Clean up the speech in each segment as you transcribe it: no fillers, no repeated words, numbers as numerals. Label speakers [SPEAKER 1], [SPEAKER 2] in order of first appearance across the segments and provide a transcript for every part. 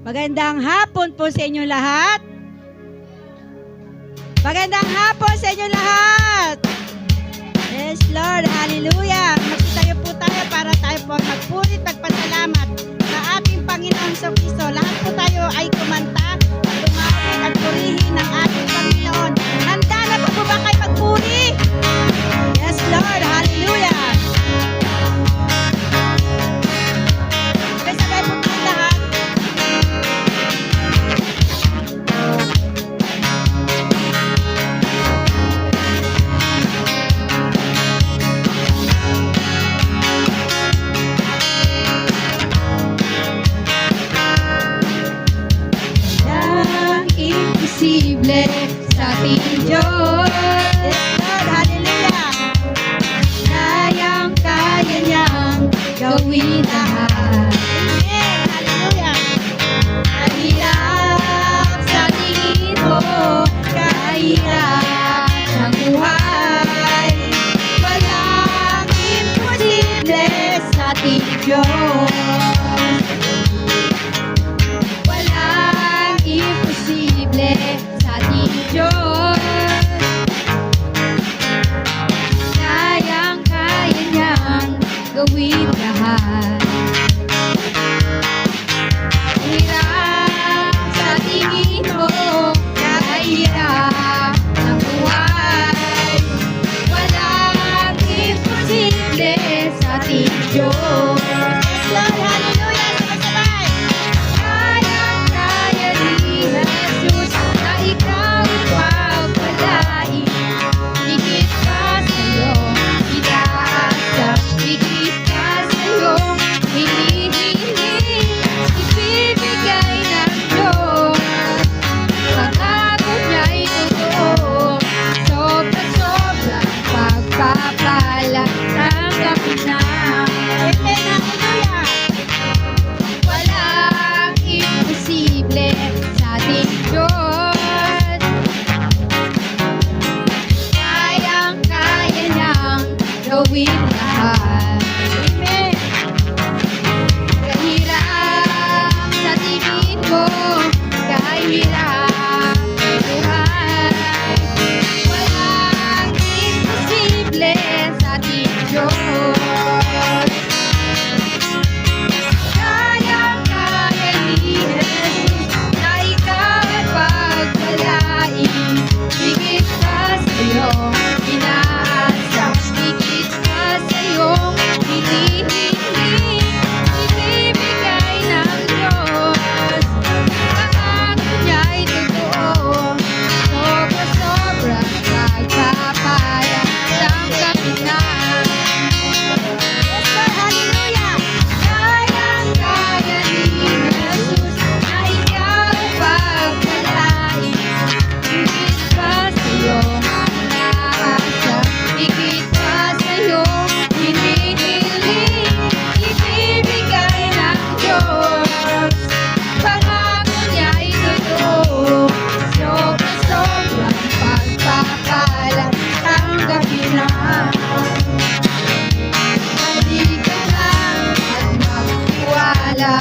[SPEAKER 1] Magandang hapon po sa inyo lahat. Magandang hapon sa inyo lahat. Yes, Lord. Hallelujah. Magsitayo po tayo para tayo po magpurit, magpasalamat sa ating Panginoon sa Kristo. Lahat po tayo ay kumanta, tumawid at purihin ng ating Panginoon. Handa na po ba kayo magpuri? Yes, Lord. Hallelujah. Sabay po tayo lahat.
[SPEAKER 2] Imposible sa ating Diyos.
[SPEAKER 1] Yes, Lord. Hallelujah.
[SPEAKER 2] Kayang-kaya niyang gawin lahat.
[SPEAKER 1] Amen. Hallelujah.
[SPEAKER 2] Kahirap sa tingin mo, kahirap sa buhay, walang imposible sa ating Diyos. Walang imposible sa ating Diyos. Kayang-kaya niyang gawin lahat. Hirap sa tingin mo, kahirap ang buhay, walang imposible sa ating Diyos.
[SPEAKER 1] Lord, hallelujah. Sabay-sabay.
[SPEAKER 2] Kayang-kaya ni Jesus na ikaw pagpalain. Higit pa sa'yo, itaasa. Higit pa sa'yo, hinihiling. Ibibigay ng Diyos. Pangako niya'y totoo. Sobra-sobrang pagpapala. Tanggapin na.
[SPEAKER 1] Amen. Hallelujah.
[SPEAKER 2] Walang imposible sa ating Diyos. Kayang-kaya niyang gawin lahat.
[SPEAKER 1] Amen.
[SPEAKER 2] Kahirap sa tingin mo, kahirap sa buhay, walang imposible sa ating Diyos. Kayang-kaya ni Jesus na ikaw ay pagpalain. Higit pa sa'yo, inaasa. Higit pa sa'yo, hinihiling. Ibibigay ng Diyos. Pangako niya'y totoo. Sobra-sobrang pagpapala. Tanggapin na.
[SPEAKER 1] Yes, Lord. Hallelujah.
[SPEAKER 2] Kayang-kaya ni Jesus na ikaw ay pagpalain. Higit pa sa'yo, inaasa. Higit pa sa'yo, hinihiling. Ibibigay ng Diyos. Pangako niya'y totoo. Sobra-sobrang pagpapala. Tanggapin na. Halika lang at magtiwala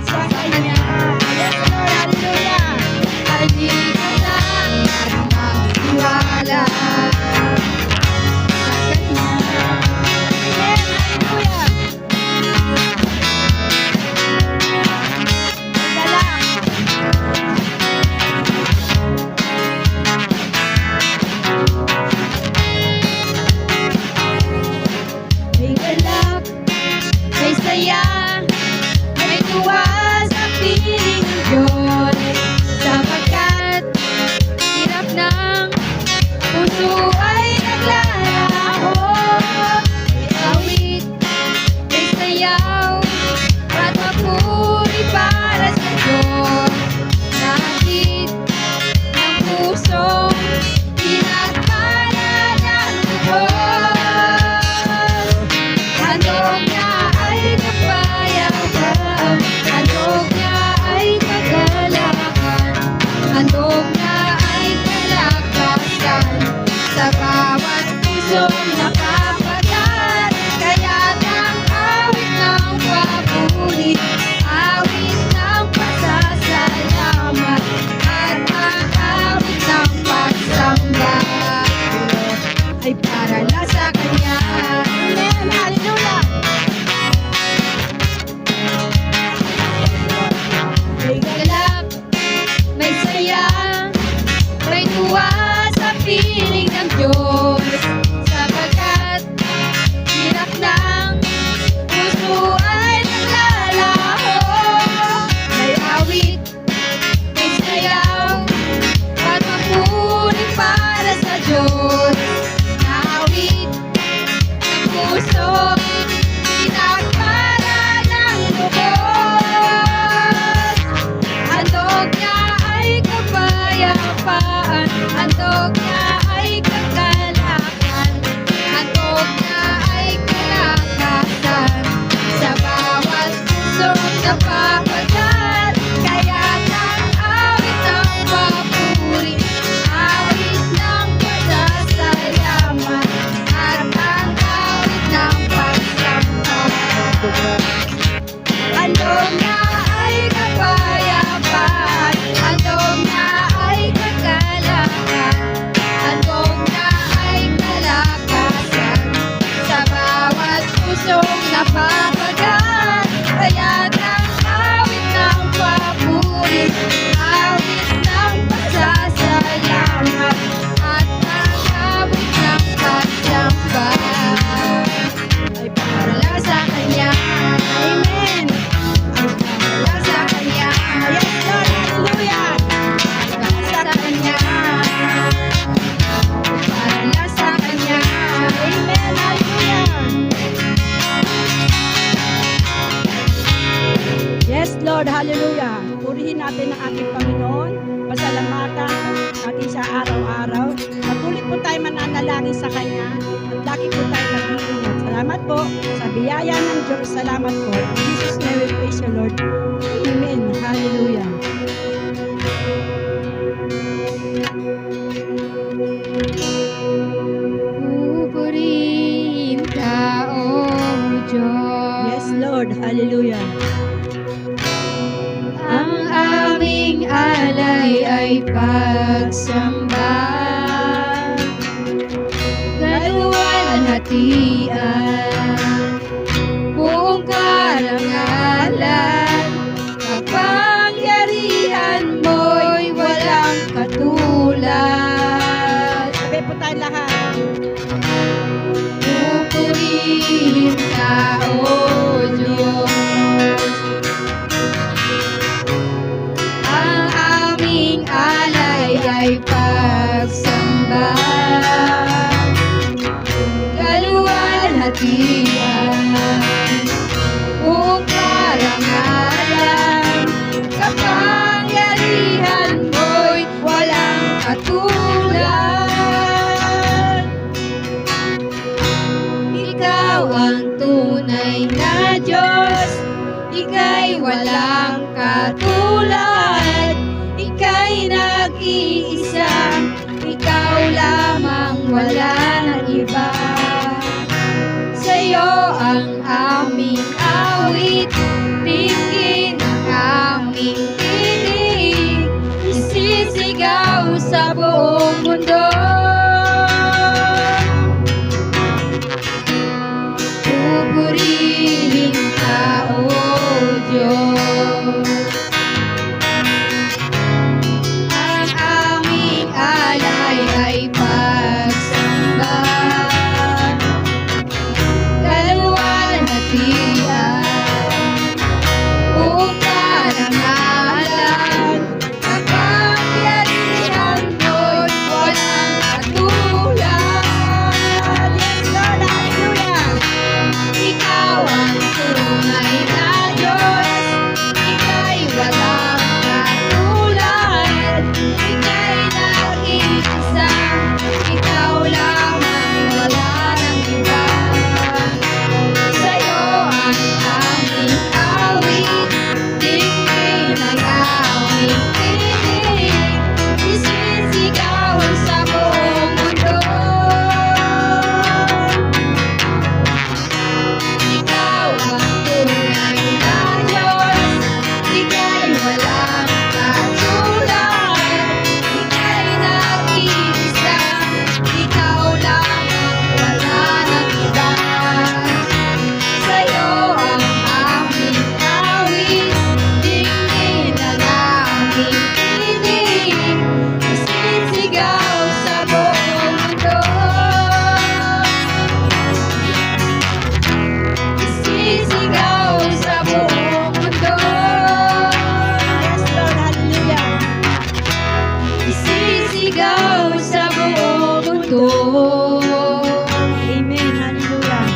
[SPEAKER 2] sa Kanya.
[SPEAKER 1] Yes, Lord. Hallelujah.
[SPEAKER 2] Halika lang at magtiwala sa Kanya.
[SPEAKER 1] Amen. Hallelujah. Magdala.
[SPEAKER 2] May galak, may saya, may tuwa sa piling ng Diyos. Sapagkat hirap ng puso ay naglalaho. May awit, may sayaw, at papuri para sa Diyos. Nakit ng pusong pinagpala ng Diyos. Handog niya ay napayagan, handog niya ay Handog na ay kapayapaan, handog na ay kagalakan, handog na ay kalakasan, sa bawat pusong napapagaan. Kaya't ang awit ng papuri, awit ng pasasalamat, at ang awit ng pagsamba ay para sa Kanya.
[SPEAKER 1] Amen.
[SPEAKER 2] Para sa Kanya.
[SPEAKER 1] Yes, Lord. Hallelujah.
[SPEAKER 2] Para sa Kanya. Para sa Kanya.
[SPEAKER 1] Amen. Hallelujah. Yes, Lord. Hallelujah. Purihin natin ang ating Panginoon. Pasalamatan natin siya araw-araw. Patuloy po tayo mananalangin sa Kanya at lagi po tayo mag-iingat. Salamat po sa biyaya ng Diyos. Salamat po. In Jesus' name we praise you, Lord. Amen. Hallelujah.
[SPEAKER 2] Pupurihin ka, O Diyos.
[SPEAKER 1] Yes, Lord. Hallelujah.
[SPEAKER 2] Ang aming alay ay pagsamba, kaluwalhatian, buong karangalan, kapangyarihan mo'y walang katulad.
[SPEAKER 1] Sabi po tayo lahat.
[SPEAKER 2] Pupurihin ka, O Diyos. Ang aming alay ay pagsamba, kaluwalhatian, buong karangalan, kapangyarihan mo'y walang katulad. Ikaw ang tunay na Diyos, Ika'y walang katulad, Ika'y nag-iisa, Ikaw lamang wala ng iba. Sa'yo ang aming awit, tingin ang aming tinig, isisigaw sa buong mundo. Pupurihin ka, O Diyos. Ang aming alay ay pagsamba, kaluwalhatian, buong karangalan, kapangyarihan mo'y walang katulad.
[SPEAKER 1] Yes, Lord. Hallelujah.
[SPEAKER 2] Ikaw ang tunay na Diyos, Ika'y walang katulad, Ika'y nag-iisa, Ikaw lamang wala ng iba. Sa'yo ang aming awit, tingin ang aming tinig, isisigaw sa buong mundo. Ikaw ang tunay na Diyos, Ika'y walang katulad, Ika'y nag-iisa, Ikaw lamang wala ng iba. Sa'yo ang aming awit, tingin ang aming tinig, isisigaw sa buong mundo. Isisigaw sa buong mundo.
[SPEAKER 1] Yes, Lord. Hallelujah.
[SPEAKER 2] Isisigaw sa buong mundo.
[SPEAKER 1] Amen. Hallelujah.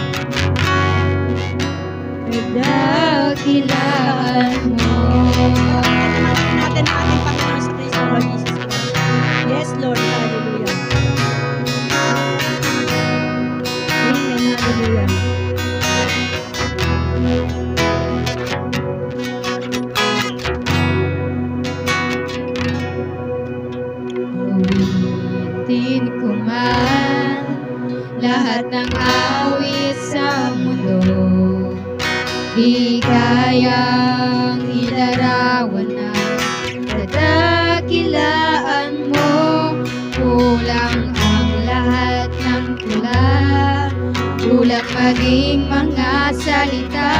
[SPEAKER 2] Dakilaan mo.
[SPEAKER 1] Pagpapalaman natin ang ating Panginoon sa Kristo, Lord Jesus Christ. Yes, Lord. Hallelujah. Amen. Hallelujah.
[SPEAKER 2] Awitin ko man lahat ng awit sa mundo. Di kayang ilarawan na kadakilaan mo. Kulang ang lahat ng tula, kulang maging mga salita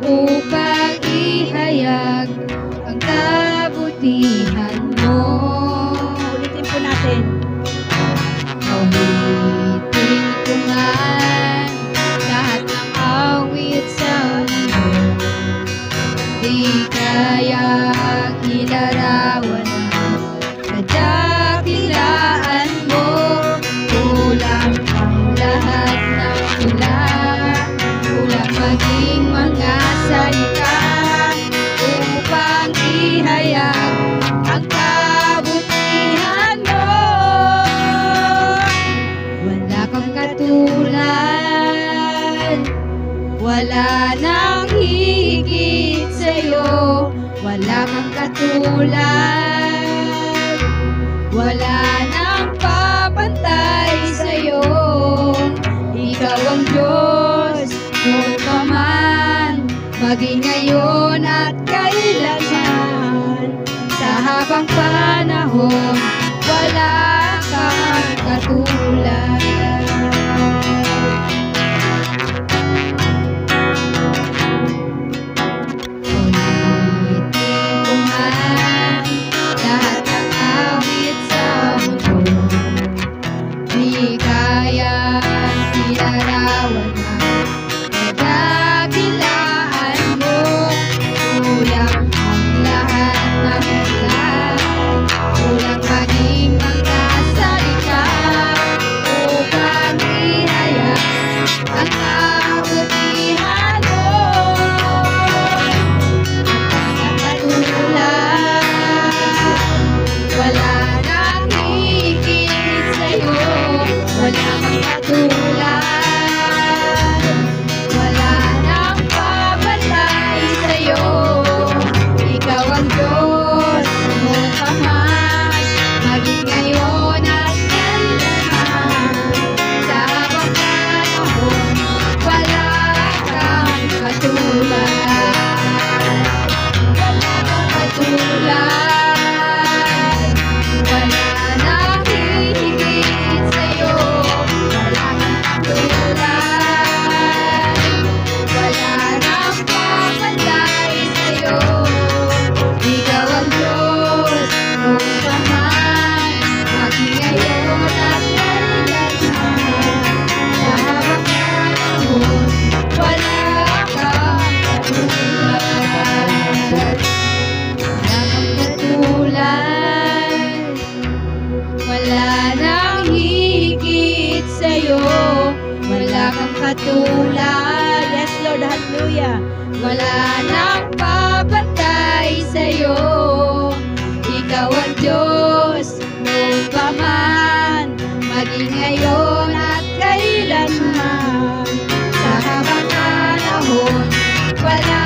[SPEAKER 2] upang ihayag ang kabutihan mo.
[SPEAKER 1] Ulitin po natin.
[SPEAKER 2] Awitin ko man lahat ng awit sa mundo. Di kayang ilarawan ang kadakilaan mo. Kulang ang lahat ng tula, kulang maging mga salita upang ihayag ang kabutihan mo. Wala kang katulad, wala nang higit sa'yo. Wala kang katulad, wala nang papantay sa'yo. Ikaw ang Diyos, noon pa man, maging ngayon at kailanman. Sa habang panahon, wala kang katulad. Ulitin ko man lahat ng awit sa mundo. Di kayang ilarawan ang kadakilaan mo. Kulang ang lahat ng tula, kulang maging mga salita upang ihayag ang kabutihan mo. Wala nang higit sa'yo, wala kang katulad, wala nang papatay sa'yo. Ikaw ang Diyos, noon pa man, maging ngayon at kailanman. Sa habang panahon, wala kang katulad. Wala kang katulad, wala nang hihigit sa'yo. Wala kang katulad, wala nang papantay sa'yo. Ikaw ang Diyos, noon pa man, maging ngayon at kailanman. Sa habang panahon, wala kang katulad. Wala nang higit sa'yo. Wala kang katulad.
[SPEAKER 1] Yes, Lord. Hallelujah.
[SPEAKER 2] Wala nang papantay sa'yo. Ikaw ang Diyos, noon pa man, maging ngayon at kailanman. Sa habang panahon, wala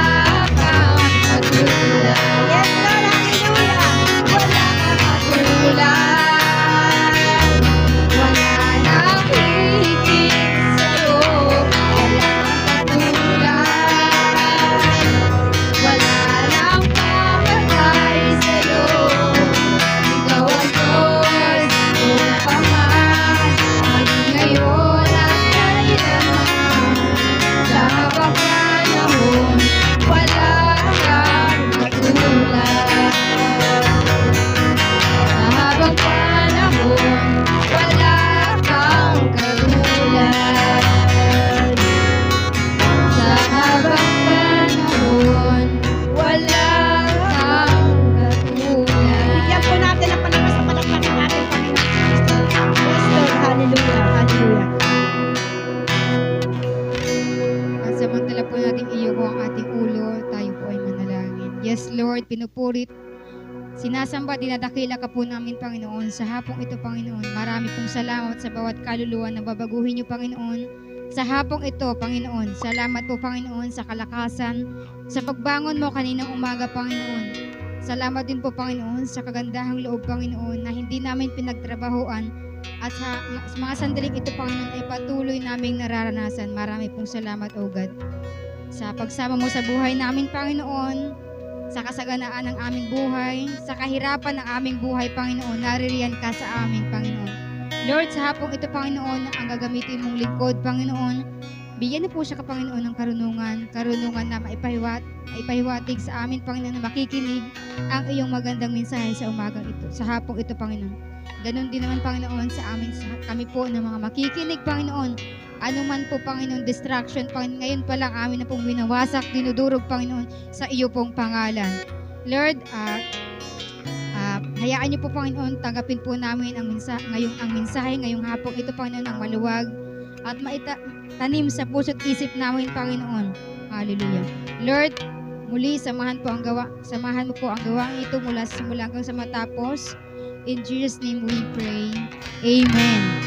[SPEAKER 2] kang katulad.
[SPEAKER 1] Yes, Lord. Hallelujah.
[SPEAKER 2] Wala kang katulad, wala nang higit sa'yo. Wala kang katulad, wala nang papatay sa'yo. Ikaw ang Diyos, noon pa man, maging ngayon at kailanman. Sa habang panahon, wala kang katulad. Sa habang panahon, wala kang katulad. Sa habang panahon, wala kang
[SPEAKER 1] Bigyan po
[SPEAKER 2] katulad.
[SPEAKER 1] natin ang palakas sa palakpak ng ating Panginoon Kristo. Yes, Lord. Hallelujah. Hallelujah.
[SPEAKER 2] Pansamantala po natin iyuko ang ating ulo, tayo po ay manalangin. Yes, Lord, pinupurit, sinasamba, dinadakila ka po namin, Panginoon. Sa hapong ito, Panginoon, marami pong salamat sa bawat kaluluwa na babaguhin niyo, Panginoon. Sa hapong ito, Panginoon, salamat po, Panginoon, sa kalakasan, sa pagbangon mo kaninang umaga, Panginoon. Salamat din po, Panginoon, sa kagandahang loob, Panginoon, na hindi namin pinagtrabahuan at sa mga sandaling ito, Panginoon, ay patuloy naming nararanasan. Marami pong salamat, O God. sa pagsama mo sa buhay namin, Panginoon, sa kasaganaan ng aming buhay, sa kahirapan ng aming buhay, Panginoon, naririyan ka sa amin, Panginoon. Lord, sa hapong ito, Panginoon, ang gagamitin mong lingkod, Panginoon, bigyan na po siya, Panginoon, ng karunungan na maipahiwatig sa amin, Panginoon, na makikinig ang iyong magandang mensahe sa umagang ito, sa hapong ito, Panginoon. Ganon din naman, Panginoon, sa amin, kami po ng mga makikinig, Panginoon. Ano man po, Panginoon, distraction, Panginoon, ngayon pa lang amin na pong winawasak, dinudurog, Panginoon, sa iyo pong pangalan. Lord, hayaan niyo po, Panginoon, tanggapin po namin ang mensahe ngayong hapong ito, Panginoon, ang maluwag at tanim sa puso't isip namin, Panginoon. Hallelujah. Lord, muli samahan mo po ang gawain ito mula sa simula hanggang sa matapos. In Jesus' name we pray. Amen.